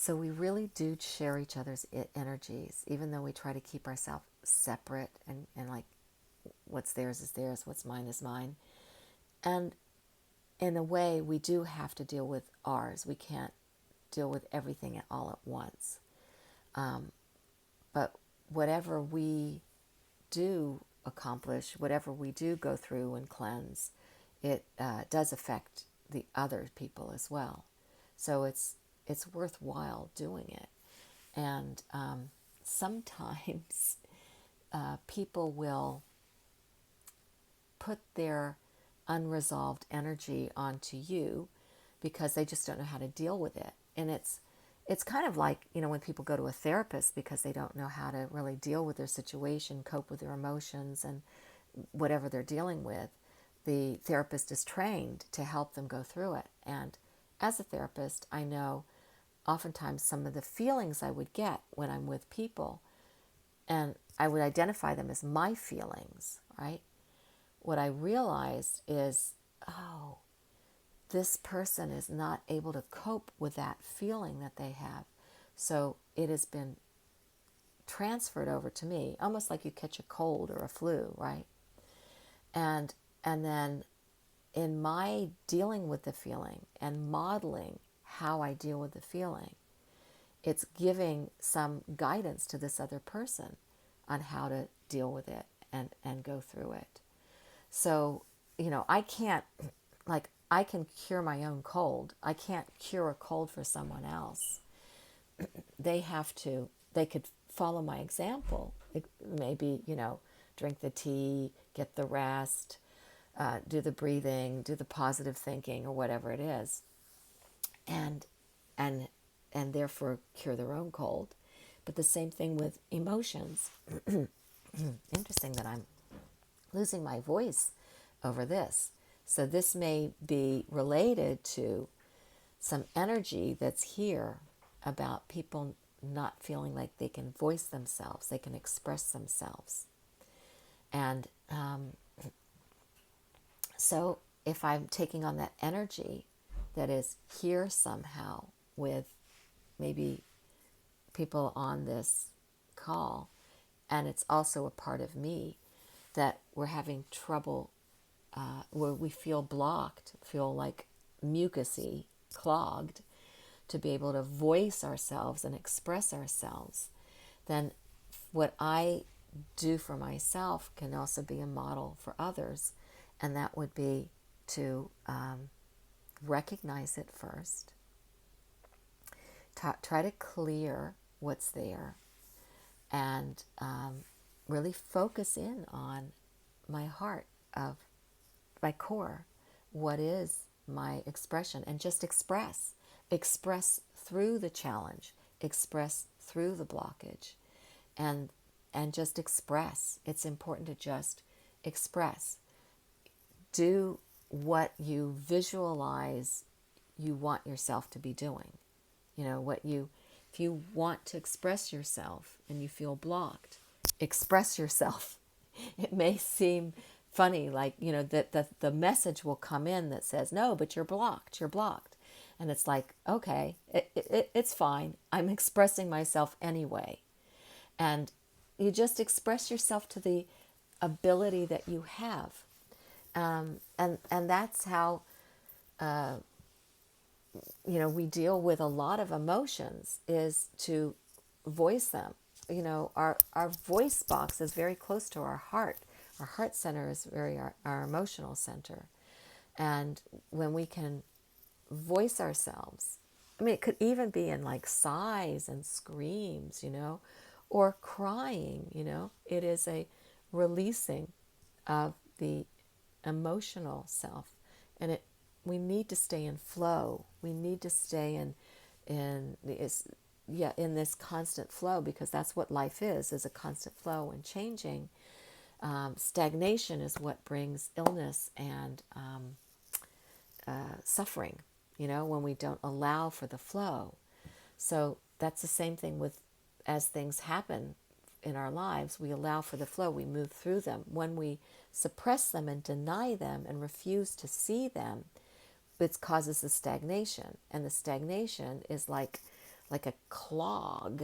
So we really do share each other's energies, even though we try to keep ourselves separate and like what's theirs is theirs, what's mine is mine. And in a way, we do have to deal with ours. We can't deal with everything all at once. But whatever we do accomplish, whatever we do go through and cleanse, it does affect the other people as well. So it's worthwhile doing it. And sometimes people will put their unresolved energy onto you because they just don't know how to deal with it. And it's kind of like, when people go to a therapist because they don't know how to really deal with their situation, cope with their emotions and whatever they're dealing with. The therapist is trained to help them go through it. And as a therapist, I know oftentimes some of the feelings I would get when I'm with people, and I would identify them as my feelings, right? What I realized is, oh, this person is not able to cope with that feeling that they have. So it has been transferred over to me, almost like you catch a cold or a flu, right? And then in my dealing with the feeling and modeling how I deal with the feeling, it's giving some guidance to this other person on how to deal with it and go through it. So, I can't, like, I can cure my own cold. I can't cure a cold for someone else. They could follow my example. Maybe, drink the tea, get the rest, do the breathing, do the positive thinking or whatever it is. And, and, and therefore cure their own cold. But the same thing with emotions. Interesting that I'm losing my voice over this. So this may be related to some energy that's here about people not feeling like they can voice themselves, they can express themselves. And so if I'm taking on that energy that is here somehow with maybe people on this call, and it's also a part of me, that we're having trouble, where we feel blocked, feel like mucusy, clogged, to be able to voice ourselves and express ourselves, then what I do for myself can also be a model for others. And that would be to recognize it first, try to clear what's there, and really focus in on my heart of my core. What is my expression? And just express through the challenge, express through the blockage, and just express. It's important to just express. Do what you visualize you want yourself to be doing. If you want to express yourself and you feel blocked, express yourself. It may seem funny, like, that the message will come in that says, no, but you're blocked. And it's like, okay, it's fine. I'm expressing myself anyway. And you just express yourself to the ability that you have. And that's how, we deal with a lot of emotions, is to voice them. Our voice box is very close to our heart. Our heart center is very our emotional center. And when we can voice ourselves, it could even be in like sighs and screams, or crying, it is a releasing of the emotional self. And we need to stay in flow. We need to stay in this constant flow, because that's what life is a constant flow and changing. Stagnation is what brings illness and suffering, when we don't allow for the flow. So that's the same thing as things happen in our lives, we allow for the flow, we move through them. When we suppress them and deny them and refuse to see them, it causes the stagnation. And the stagnation is like like a clog,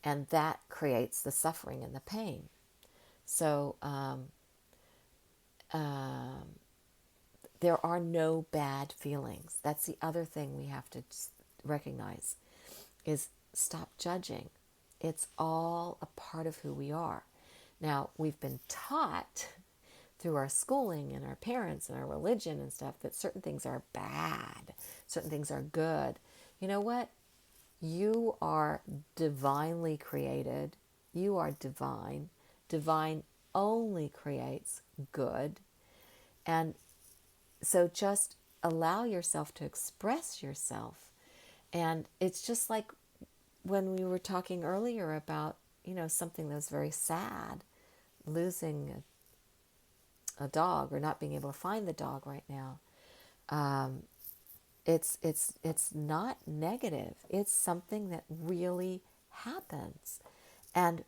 and that creates the suffering and the pain. So there are no bad feelings. That's the other thing we have to recognize, is stop judging. It's all a part of who we are. Now, we've been taught through our schooling and our parents and our religion and stuff that certain things are bad, certain things are good. You know what? You are divinely created. You are divine. Divine only creates good. And so just allow yourself to express yourself. And it's just like when we were talking earlier about, something that's very sad, losing a dog or not being able to find the dog right now. It's not negative. It's something that really happens. And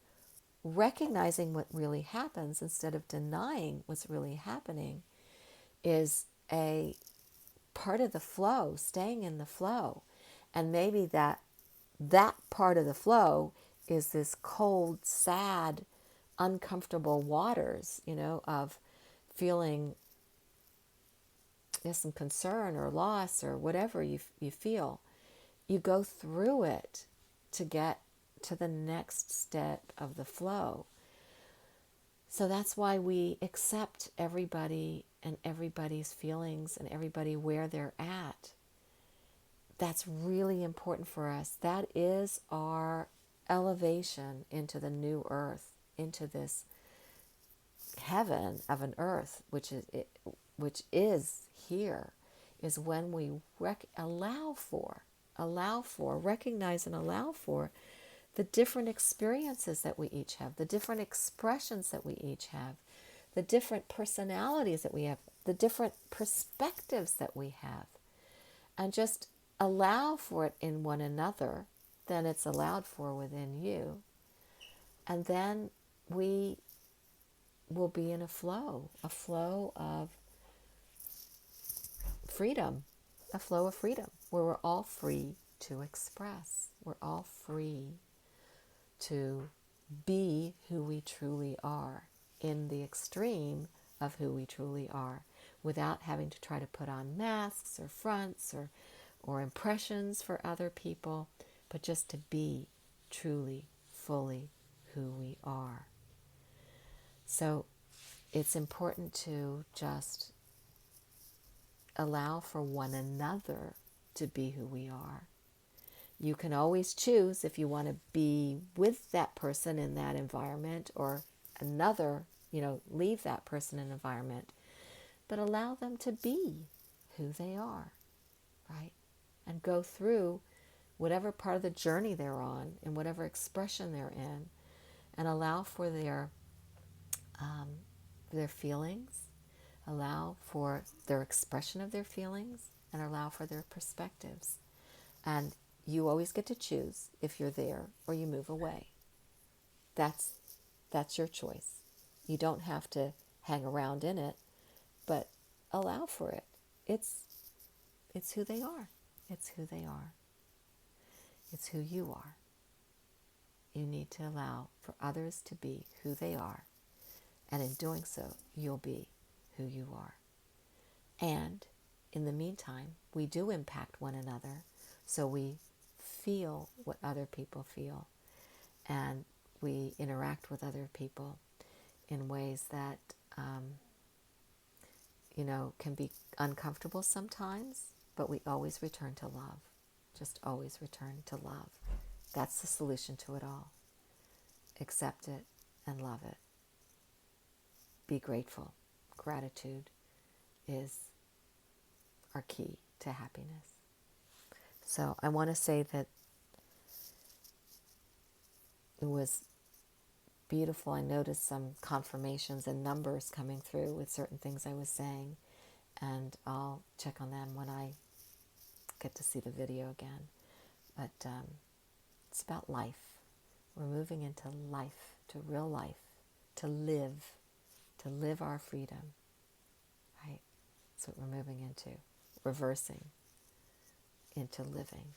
recognizing what really happens instead of denying what's really happening is a part of the flow, staying in the flow. And maybe that part of the flow is this cold, sad, uncomfortable waters, of feeling some concern or loss or whatever you feel. You go through it to get to the next step of the flow. So that's why we accept everybody and everybody's feelings and everybody where they're at. That's really important for us. That is our elevation into the new earth, into this heaven of an earth, which is here, is when we recognize and allow for the different experiences that we each have, the different expressions that we each have, the different personalities that we have, the different perspectives that we have, and just allow for it in one another, then it's allowed for within you. And then we will be in a flow of freedom, where we're all free to express. We're all free to be who we truly are, in the extreme of who we truly are, without having to try to put on masks or fronts or impressions for other people, but just to be truly, fully who we are. So it's important to just allow for one another to be who we are. You can always choose if you want to be with that person in that environment or another, leave that person in an environment, but allow them to be who they are, right? And go through whatever part of the journey they're on and whatever expression they're in, and allow for their feelings, allow for their expression of their feelings, and allow for their perspectives. And you always get to choose if you're there or you move away. That's your choice. You don't have to hang around in it, but allow for it. It's who they are. It's who they are. It's who you are. You need to allow for others to be who they are. And in doing so, you'll be who you are. And in the meantime, we do impact one another. So we feel what other people feel. And we interact with other people in ways that, can be uncomfortable sometimes, but we always return to love. Just always return to love. That's the solution to it all. Accept it and love it. Be grateful. Gratitude is our key to happiness. So I want to say that it was beautiful. I noticed some confirmations and numbers coming through with certain things I was saying, and I'll check on them when I get to see the video again. But it's about life. We're moving into life, to real life, to live our freedom, right? That's what we're moving into, reversing into living.